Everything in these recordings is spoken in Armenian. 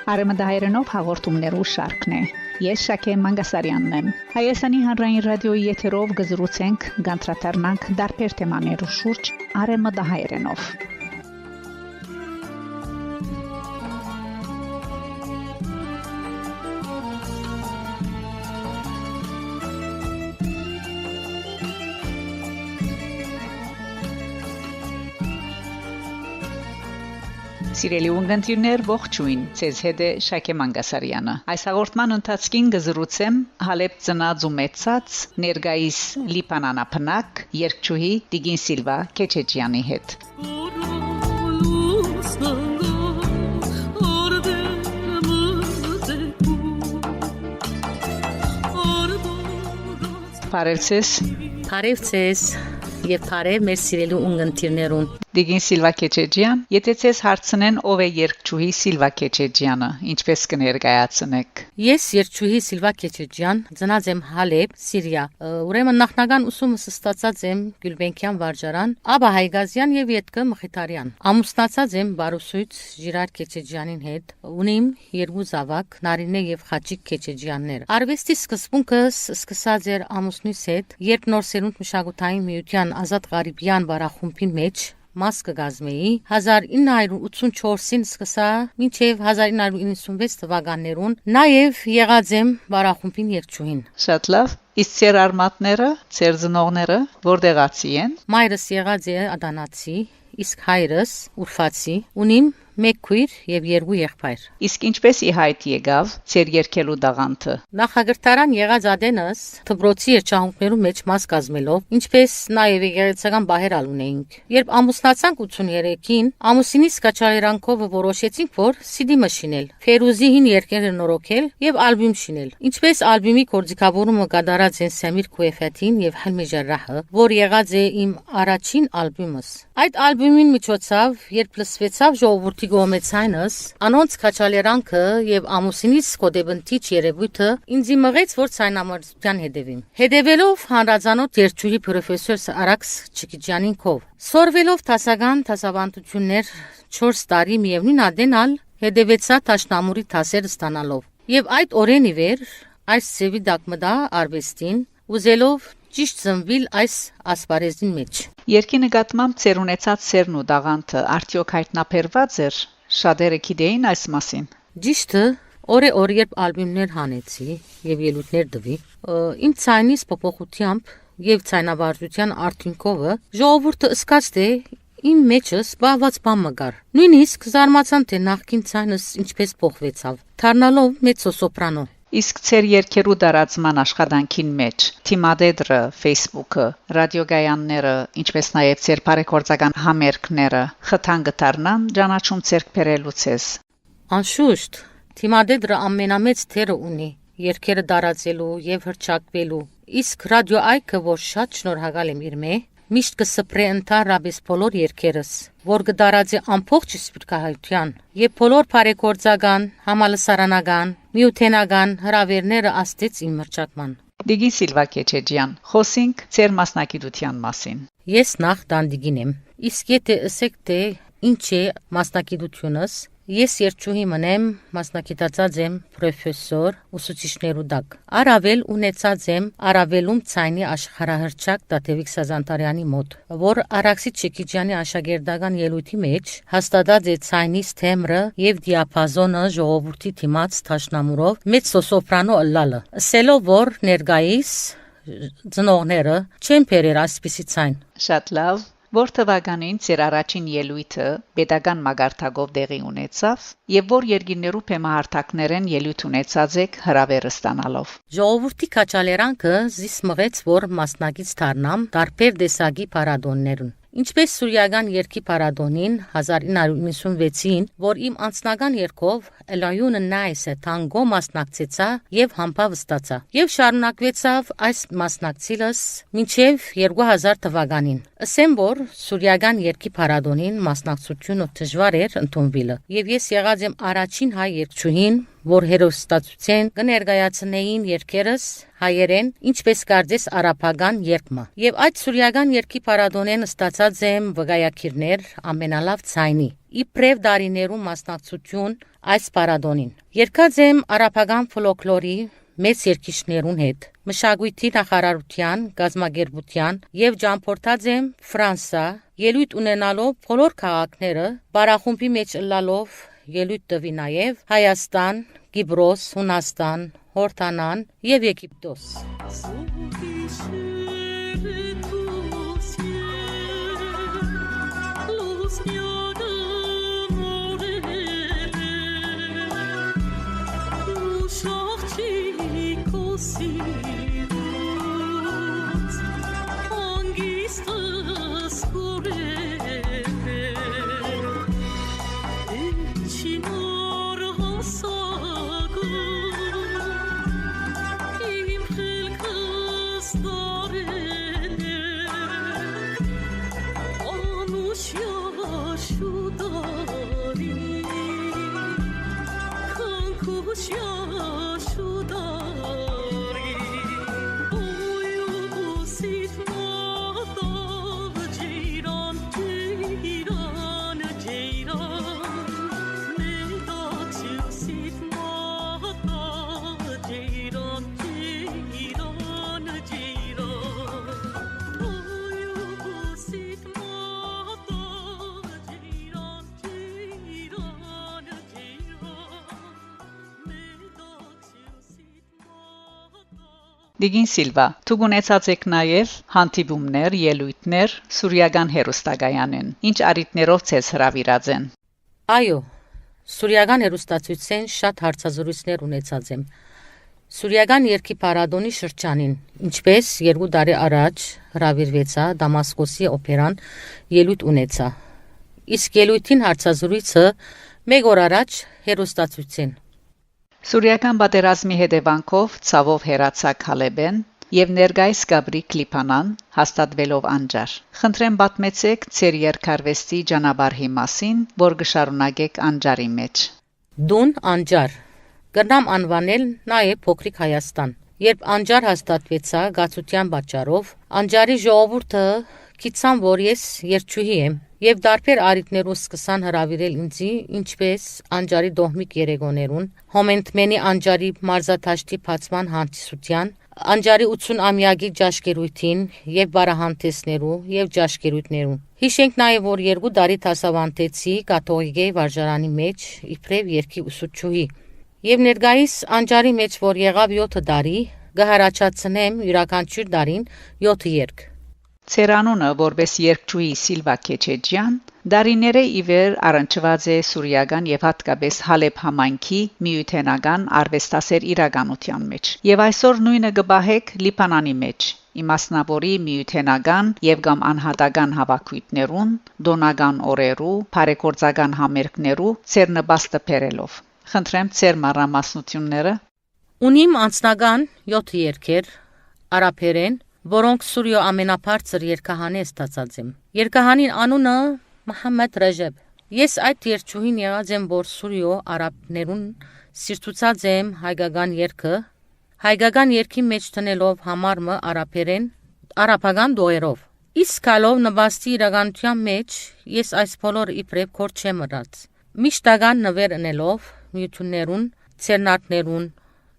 Արեմդահայերենով հաղորդումներու շարքն է։ Ես Շակե Մանգասարյանն եմ։ Հայաստանի հանրային ռադիոյի եթերով գզրուցենք, գանտրատարնանք դարբեր թեմաներու շուրջ արեմդահայերենով։ Սիրելի ունգընտիրներ, ողջույն, ցեզ հետ է Շակե Մանգասարյանը։ Այս հաղորդման ընթացքին գզրուցեմ Հալեբ ծնած ու մեծած ներկայիս լիբանանապնակ երգչուհի Տիգին Սիլվա Քեչեջյանի հետ։ Բարևձեզ եւ բարև մեր սիրելի ունգընտիրներուն։ Տիգին Սիլվա Քեչեջյան, եթե ցեզ հարցնեն ով է երգչուհի Սիլվա Քեչեջյանը, ինչպես կներկայացնեք։ Ես երգչուհի Սիլվա Քեչեջյան, ծնած եմ Հալեբ, Սիրիա։ Ուրեմն նախնական ուսումս ստացած եմ Գյուլբենկյան վարժարան, Աբա Հայգազյան եւ Ետկը Մխիթարյան։ Ամուսնացած եմ Բարուսույց Ժիրար Քեչեջյանին հետ։ Ունիմ երկու զավակ, Նարինե եւ Խաչիկ Քեչեջյաններ։ Արվեստի սկզբունքը սկսած էր ամուսնուս հետ, երբ նոր սերունդ մշակութային միության Ազատ Ղարիբյան բարախումբին մեջ մաս կգազմեի 1984-ին սկսա մինչև 1996 թվականներուն նաև եղած եմ բարախումբին երգչուհին։ Շատ լավ։ Իսկ ծեր արմատները, ծեր ծնողները որտեղացի են։ Մայրս եղած է ադանացի, իսկ հայրս ուրֆացի։ Ունիմ մեկ քույր եւ երկու եղբայր։ Իսկ ինչպես ի հայտ եկավ ծեր երկելու դաղանթը։ Նախագահտարան եղած ադենս դպրոցի երջանկներու մեջ մաս կազմելով, ինչպես նաեւ եկեղեցական բահեր ունեինք։ Երբ ամուսնացանք 83-ին, ամուսինիս կաչալերանքով որոշեցինք, որ CD մշինել, Ֆերուզիին երկերը նորոգել եւ ալբոմ շինել։ Ինչպես ալբոմի կորձիկավորումը կատարած են Սամիր Քուեֆեթին եւ Հալմի Ջարրահը, որ եղած է իմ առաջին ալբոմս։ Այդ ալբոմին միջոցով, երբ լսվեցավ ժողովրդի գոմեցայնս, անոնց քաչալերանքը եւ ամուսինիս կոդեբնտիչ երևույթը ինձ մղեց, որ ցայնամրցության հետևին։ Հետևելով հանրազանոթ երգչուհի պրոֆեսոր Արաքս Չիկիջյանին կով, սորվելով տասական տասավանդություններ 4 տարի միևնույն ադենալ հետևեցա Տաշնամուրի տասերը ստանալով։ Եվ այդ օրեն ի վեր այս ծևի դակմդա արվեստին ուզելով ճիշտ ծնվել այս ասպարեզին մեջ։ Երկի նկատմամբ ծեր ունեցած սերն ու դաղանթը արդյոք հայտնաբերված էր։ Շատերը գիտեին այս մասին։ Ճիշտը օրը երբ ալբոմներ հանեցի եւ ելույթներ տվի, իմ ցայնից փոփոխությամբ եւ ցայնավարժության արդյունքով ժողովուրդը ըսկաց թե իմ մեջս բաղված բան մգար։ Նույնիսկ զարմացան թե նախքին ցայնս ինչպես փոխվեցավ, դառնալով մեծոսոպրանո։ Իսկ ծեր երկերու դարածման աշխատանքին մեջ թիմադեդրը, Facebook-ը, ռադիոգայանները, ինչպես նաև ծեր բարեգործական համերգները խթան գտարնան ճանաչում ցերկ բերելուց։ Անշուշտ, թիմադեդրը ամենամեծ թերը ունի երկերը դարածելու եւ հրճակվելու։ Իսկ ռադիո այքը, որ շատ շնորհակալ եմ իր մե, միշտ կսպրե ընդհանրապես բոլոր երկերս, որ կդարածի ամբողջ սպիրկահայության եւ բոլոր բարեգործական, համալսարանական, միութենական հրավերները աստեց իմ մրճակման։ Տիգին Սիլվա Քեչեջյան, խոսենք ծեր մասնակցության մասին։ Ես նախ դանդիգին եմ, իսկ եթե ասեք թե ինչ է մասնակցությունս, ես երգչուհի մնեմ, մասնակցած եմ պրոֆեսոր ուսուցիչներու դակ։ Առավել ունեցած եմ առավելում ցայնի աշխարհահռչակ Տաթևիկ Սազանտարյանի մոտ, որ Արաքսի Չիկիջյանի աշակերտական ելույթի մեջ հաստատած է ցայնի թեմբրը եւ դիապազոնը ժողովրդի դիմաց Տաշնամուրով մեծ սոսոպրանո ըլլալը։ Ասելով որ ներգայիս ծնողները չեն բերել այսպիսի ցայն։ Շատ լավ։ Որ թվականին ծեր առաջին ելույթը պետական մագարտակով տեղի ունեցավ եւ որ երկիներու փեմահարտակներեն ելույթ ունեցած եք հրավերը ստանալով։ Ժողովրդի քաչալերանքը զիս մղեց, որ մասնակից դառնամ տարբեր տեսակի փառատոններուն։ Ինչպես Սուրիական երկի փառատոնին 1996-ին, որ իմ անձնական երկով Էլայունը նայսը տանգո մասնակցեցա եւ համբավ ստացա։ Եվ շարունակվեցավ այս մասնակցելս մինչև 2000 թվականին։ Ասեմ որ Սուրիական երկի փառատոնին մասնակցությունը դժվար էր ընդունվելը։ Եվ ես եղած եմ առաջին հայ երգչուհին, որ հերոստացության կներկայացնեին երկերս հայերեն, ինչպես կարծես արաբական երկմը։ Եվ այդ Սուրիական երկի փառատոնեն ստացած եմ վկայակիրներ ամենալավ ցայնի։ իբրև դարիներում մասնակցություն այս պարադոնին։ Երկած եմ արաբական ֆոլկլորի մեծ երգիչներուն հետ, մշակույթի նախարարության, գազագերբության եւ ճամփորդած եմ Ֆրանսա, ելույթ ունենալով բոլոր քաղաքները, բարախումբի մեջ ըլլալով ելույթ տվի նաեւ Հայաստան, Կիպրոս, Հունաստան, Հորդանան եւ Եգիպտոս։ Դիգին Սիլվա, դուք ունեցած եք նաև հանդիպումներ, ելույթներ Սուրիական հերոստակայանեն։ Ինչ արիտներով ցես հրավիրած են։ Այո, Սուրիական հերոստացույցեն շատ հարցազրույցներ ունեցած եմ։ Սուրիական երկի պարադոնի շրջանին, ինչպես 2 տարի առաջ հրավիրվեցա Դամասկոսի օպերան ելույթ ունեցա։ Իսկ ելույթին հարցազրույցը 1 օր առաջ հերոստացույցեն։ Սուրիական պատերազմի հետևանքով ցավով հերացակ Հալեբեն եւ ներգայիս Գաբրիկ Լիփանան հաստատվելով անջար։ Խնդրեմ պատմեցեք ձեր երկարվեստի ճանապարհի մասին, որ կշարունակեք անջարի մեջ։ Դուն անջար։ Կրնամ անվանել նաեւ փոքրիկ Հայաստան։ Երբ անջար հաստատվեցա գացության պատճառով, անջարի ժողովուրդը գիտсан, որ ես երջուհի եմ եւ դարբեր արիտներով սկսան հրավիրել ինձի, ինչպես անջարի դոհմիկ երեգոներուն, հոմենտմենի անջարի մարզաթաշտի փացման հանդիսության, անջարի 80-ամյակի ճաշկերույթին եւ բարահանտեսներու եւ ճաշկերույթներուն։ Հիշենք նաեւ, որ 2 տարի դասավանդեցի կաթողիկե վարժարանի մեջ իբրև երկի ուսուցչուհի։ Եվ ներգայիս անջարի մեջ, որ եղավ 7 տարի, կհարաճացնեմ յուրաքանչյուր տարին 7 երգ։ Ցերանունը որպես երկչուհի Սիլվա Քեչեջյան դարիները իվեր առնչված է սուրիական եւ հատկապես Հալեբ համայնքի միութենական արվեստասեր իրականության մեջ եւ այսօր նույնը կբահեք Լիբանանի մեջ իմաստնավորի միութենական եւ կամ անհատական հավաքույթներուն դոնական օրերու բարեգործական համերգներու ցերնբաստը բերելով խնդրեմ ցեր մանրամասնությունները Ունիմ անձնական 7 երգեր արաբերեն որոնք Սուրիո ամենաբարձր երկհանե ստացած եմ։ Երկհանին անունը Մոհամմեդ Ռեժեբ։ Ես այդ երջուհին եղած եմ, որ Սուրիո արաբներուն սիրտուցած եմ հայկական երգը, հայկական երգի մեջ տնելով համարմը արաբերեն, արաբական դոերով։ Իսկ կալով նվաստի իրականության մեջ ես այս բոլորը իբրև կոր չեմ ըրած։ Միշտական նվեր ընելով միություններուն, ցերնարդներուն,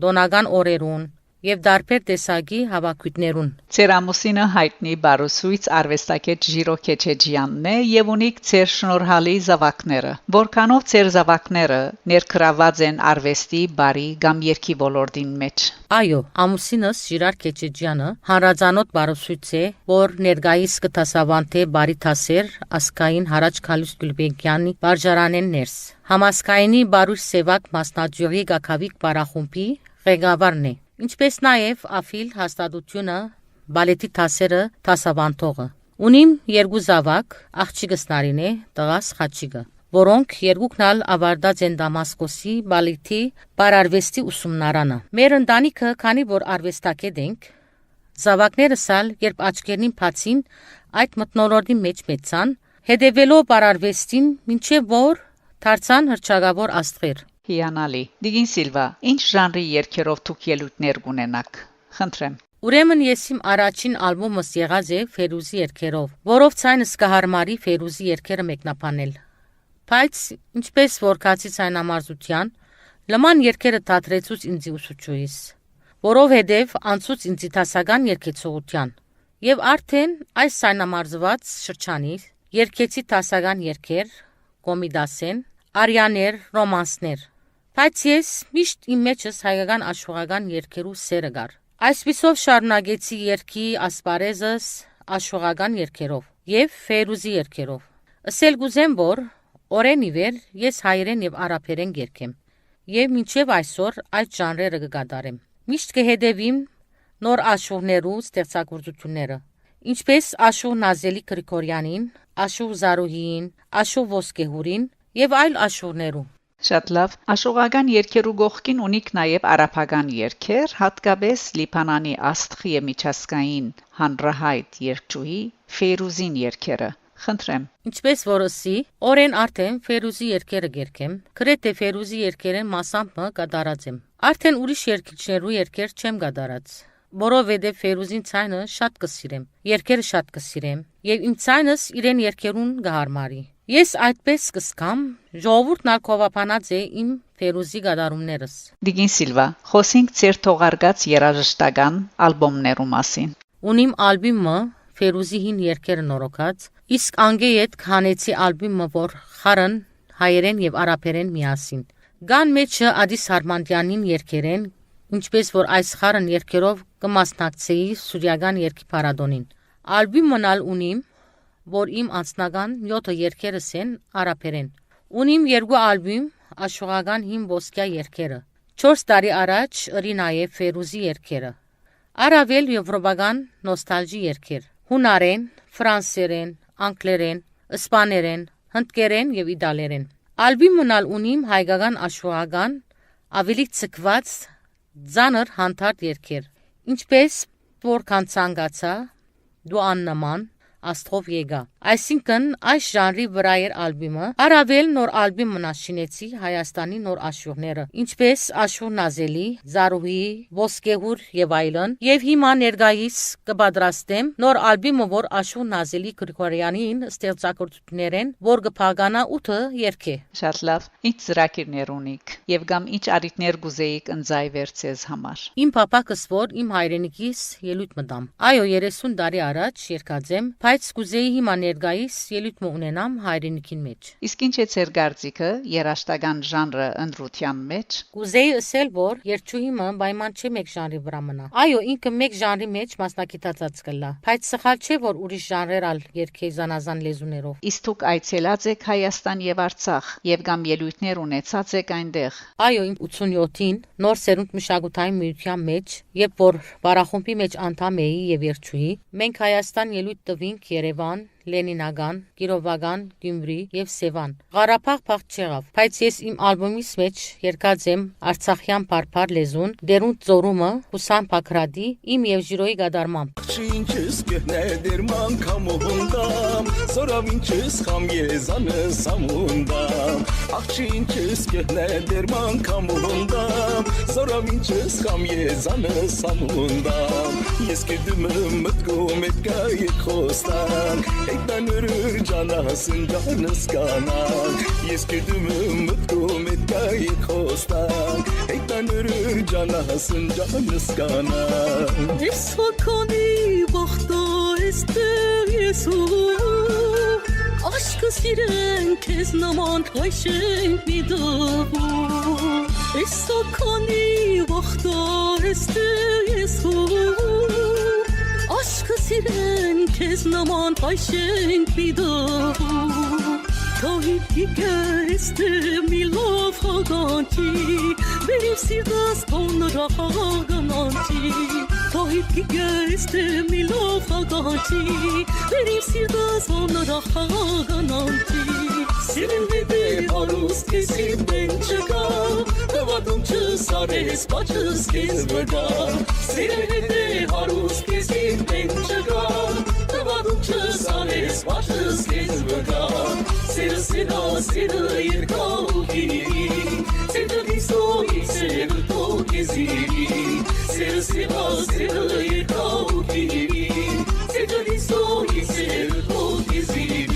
դոնական օրերուն եւ դարբեր տեսակի հավաքույթներուն։ Ձեր ամուսինը հայտնի բարուսույց արվեստագետ Ժիրո Քեչեջյանն է եւ ունիք ձեր շնորհալի զավակները։ Որքանով ձեր զավակները ներգրաված են արվեստի, բարի կամ երգի ոլորտին մեջ։ Այո, ամուսինս Ժիրար Քեչեջյանը հանրազանոթ բարուսույց է, որ ներգայիս կտասավանդե բարի թասեր ասկային Հարաճ Քալուս Գուլբեկյանի վարժարանեն ներս։ Համասկայնի բարույր սևակ մասնաճյուղի գակավիկ բարախումբի ղեկավարն է։ Ինչպես նաև Աֆիլ հաստատությունը բալետի թասերը թասավանդողը։ Ունիմ 2 զավակ, աղջիկս Նարինե, տղաս Խաչիկը, որոնք երկուքն ալ ավարտած են Դամասկոսի բալետի բարարվեստի ուսումնարանը։ Մեր ընտանիքը, քանի որ արվեստագետ ենք, զավակներս ալ երբ աչքերին բացին, այդ մթնոլորտի մեջ մեծան, հետևելով բարարվեստին, մինչև որ դարձան հռչակավոր աստղեր։ Հիանալի։ Դիգին Սիլվա, ինչ ժանրի երգերով դուք ելույթներ կունենաք։ Խնդրեմ։ Ուրեմն ես իմ առաջին ալբոմս եղած է Ֆերուզի երգերով, որով ցայնս կհարմարի Ֆերուզի երգերը մեկնաբանել։ Բայց ինչպես որ քացից այն ամարզության, լման երկերը դադրեցուց ինձի ուսուցչուից, որովհետև անցուց ինձի տասական երկեցողության, եւ արդեն այս սայնամարզված շրջանից երկեցի տասական երկեր, կոմիդասեն, արյաներ, ռոմանսներ, բայց ես միշտ իմ մեջս հայկական աշխուղական երկերու սերը գար։ Այսպիսով շարունակեցի երկի ասպարեզս աշխուղական երկերով եւ Ֆեյրուզի երկերով։ Ասել գուզեմ, որ օրեն ի վեր ես հայերեն եւ արաբերեն երգեմ եւ մինչեւ այսօր այդ ժանրերը կգադարեմ։ Միշտ կհետևիմ նոր աշխուղներու ստեղծագործությունները, ինչպես Աշուղ Նազելի Գրիգորյանին, Աշուղ Զարուհիին, Աշուղ Ոսկեհուրին եւ այլ աշխուղներու։ Շատ լավ, աշխուղական երգերու գողքին ունիք նաև արաբական երգեր, հատկապես Լիբանանի աստղի եւ միջազգային հանրահայտ երգչուհի Ֆեյրուզին երգերը։ Խնդրեմ։ Ինչպես որսի, օրեն արդեն Ֆեյրուզի երգերը երգեմ, գրեթե Ֆեյրուզի երգերեն մասամբ կդարած եմ։ Արդեն ուրիշ երգիչներու երգեր չեմ կդարած, որովհետև Ֆեյրուզին ցայնը շատ կսիրեմ, երգերը շատ կսիրեմ, եւ իմ ցայնս իրեն երգերուն կհարմարի։ Ես այդպես կսկամ, ժողովուրդն ալկովապանած է իմ Ֆեյրուզի գադարումներս։ Դիգին Սիլվա, խոսենք ձեր թողարկած երաժշտական ալբոմներու մասին։ Ունիմ ալբոմը Ֆեյրուզի հին երգերը նորոգած, իսկ անգեյետ քանեցի ալբոմը, որ խարն հայերեն եւ արաբերեն միասին։ Գան մեջը Ադիս Հարմանտյանին երգերեն, ինչպես որ այս խարն երգերով կմասնակցեի Սուրիական երգի փառատոնին։ Ալբոմն ալ ունիմ, որ իմ անձնական 7 երգերս են արաբերեն։ Ունիմ 2 ալբոմ աշխուղական հին ոսկյա երգերը։ 4 տարի առաջ ըրի նաև Ֆեյրուզի երգերը։ Արավել եվրոպական նոստալժի երգեր։ Հունարեն, ֆրանսերեն, անգլերեն, իսպաներեն, հնդկերեն եւ իտալերեն։ Ալբոմն ալ ունիմ հայկական աշխուղական ավելի ցկված ծանր հանդարտ երգեր, ինչպես որքան ցանկացա, դու աննման Աստղով եկա։ Այսինքն այս ժանրի վրա էր ալբոմը։ Արավել նոր ալբոմն աշինեցի Հայաստանի նոր աշխուղները, ինչպես Աշուղ Նազելի, Զարուհի, Ոսկեհուր եւ այլն, եւ հիմա ներկայիս կպատրաստեմ նոր ալբոմը, որ Աշուղ Նազելի Գրիգորյանին ստեղծագործություններեն, որ կփականա 8 երգ է։ Շատ լավ։ Ինչ ծրագիրներ ունիք եւ կամ ինչ արիտներ գուզեիք ընձայվեր ցեզ համար։ Իմ պապակս որ իմ հայրենիքիս ելույթ մտամ։ Այո, 30 տարի առաջ երկած եմ, բայց կուզեի հիմա ներկայիս ելույթ ունենամ հայրենիքին մեջ։ Իսկ ինչ է ձեր կարծիքը երաժշտական ժանրը ընդրության մեջ։ Կուզեի ասել, որ երգչուհիմը պայման չէ մեկ ժանրի վրա մնա։ Այո, ինքը մեկ ժանրի մեջ մասնակցած կլա, բայց սխալ չէ, որ ուրիշ ժանրեր ալ երգեի զանազան լեզուներով։ Իսկ դուք այցելած եք Հայաստան եւ Արցախ եւ կամ ելույթներ ունեցած եք այնտեղ։ Այո, իմ 87-ին նոր սերունդ մշակութային միության մեջ, երբ որ բարախումբի մեջ անդամ էի եւ երգչուհի, մենք Հայաստան ելույթ տվինք Երևան, Լենինագան, Կիրովական, Գյումրի եւ Սևան։ Ղարաբաղ փախ չեղավ, բայց ես իմ ալբոմիս մեջ երկած եմ արցախյան բարբար լեզուն, դերուն ծորումը Հուսան Փակրադի իմ եւ Ժիրոյի գադարմամբ։ Ինչս կհնե դերման կամոհնդամ, զորավ ինչս խամ եզանը սամունդամ, աղջի ինչս կհնե դերման կամոհնդամ, զորավ ինչս խամ եզանը սամունդամ, ես կդում մտքում էդ գայ խոստան, Ektanır canasın canıs kanan Yeskidüm mutkum et gayet kostan Ektanır canasın canıs kanan Esfakani bakta ester Yesu Aşkı siren kez naman taşın bidavu Esfakani bakta ester Yesu Aşkı siren kez naman taşın bidavu Tahip geste milaf haganti Benim sirdas tonra haganti Tahip geste milaf haganti Benim sirdas tonra haganti Seninle harus kesin ben çıkam Davadım çısares başız gezmegam Seninle harus kesin ben çıkam Davadım çısares başız gezmegam Sırasına seni yırkavgi Sevdaki soğuk sevdo geziri Sırasına seni yırkavgi Sevdaki soğuk sevdo geziri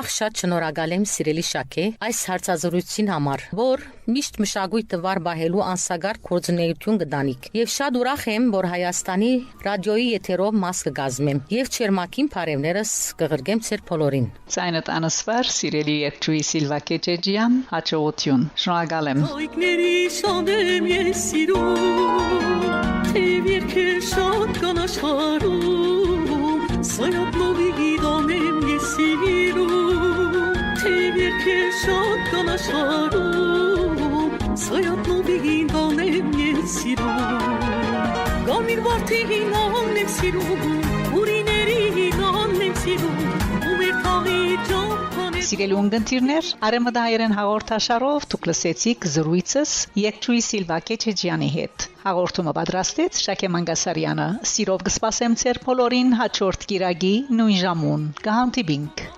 Նախ շատ շնորհակալ եմ սիրելի Շակե այս հարցազրույցին համար, որ միշտ մշակույթը վար բահելու անսագար գործունեություն կդանիք։ Եվ շատ ուրախ եմ, որ Հայաստանի ռադիոյի եթերով մաս կգազմեմ եւ Չերմակին բարևներս կղրգեմ ծեր բոլորին։ Ցայնդ անսվար սիրելի երգչուհի Սիլվա Կեչեջյան, հաջողություն։ Շնորհակալ եմ։ Հայկների շանդեմ ես սիրում, թեև երկը շատ կան աշխարհում, սայատնովի գիտանեմ ես սիրում, թեև երկը շատ կան աշխարհում, սայատնովի գիտանեմ ես սիրում, գամիր վարդին անեմ սիրում, ուրիներին անեմ սիրում, ու մեր թաղի ճամփան Սիրելի ունգընտիրներ, Արեմդայերեն հաղորդաշարով դուք լսեցիք զրույցս երգչուհի Սիլվա Կեչեջյանի հետ։ Հաղորդումը պատրաստեց Շակե Մանգասարյանը։ Սիրով կսպասեմ ձեր բոլորին հաջորդ կիրագի նույն ժամուն։ Կհանդիպինք։